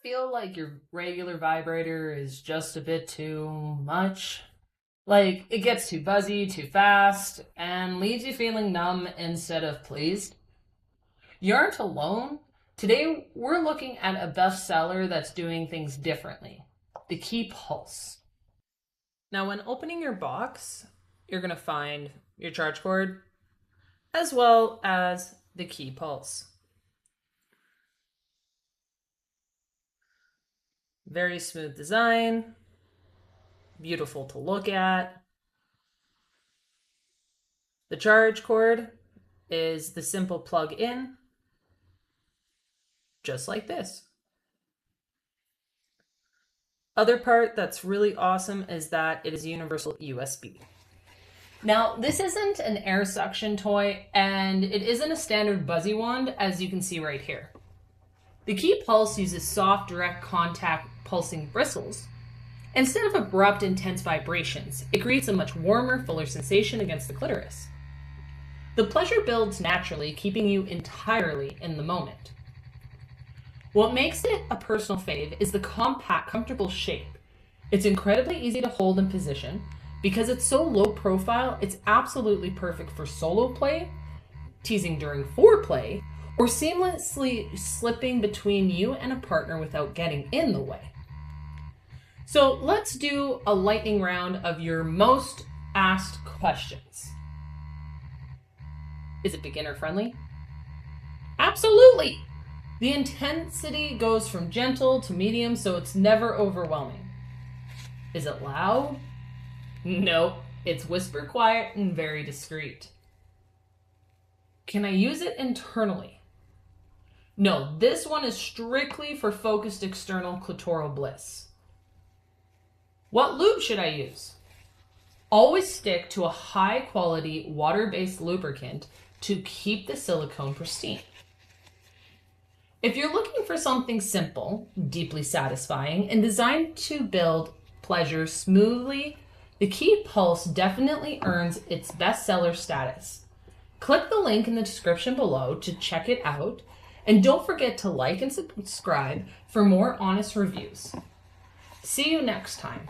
feel like your regular vibrator is just a bit too much? Like, it gets too buzzy too fast and leaves you feeling numb instead of pleased? You aren't alone. Today, we're looking at a bestseller that's doing things differently, the Kii Pulse. Now, when opening your box, you're going to find your charge cord as well as the Kii Pulse. Very smooth design, beautiful to look at. The charge cord is the simple plug in, just like this. Other part that's really awesome is that it is universal USB. Now, this isn't an air suction toy, and it isn't a standard buzzy wand, as you can see right here. The Kii Pulse uses soft, direct contact pulsing bristles. Instead of abrupt, intense vibrations, it creates a much warmer, fuller sensation against the clitoris. The pleasure builds naturally, keeping you entirely in the moment. What makes it a personal fave is the compact, comfortable shape. It's incredibly easy to hold and position. Because it's so low profile, it's absolutely perfect for solo play, teasing during foreplay, or seamlessly slipping between you and a partner without getting in the way. So let's do a lightning round of your most asked questions. Is it beginner friendly? Absolutely! The intensity goes from gentle to medium, so it's never overwhelming. Is it loud? Nope, it's whisper quiet and very discreet. Can I use it internally? No, this one is strictly for focused external clitoral bliss. What lube should I use? Always stick to a high quality water-based lubricant to keep the silicone pristine. If you're looking for something simple, deeply satisfying, and designed to build pleasure smoothly, the Kii Pulse definitely earns its bestseller status. Click the link in the description below to check it out, and don't forget to like and subscribe for more honest reviews. See you next time.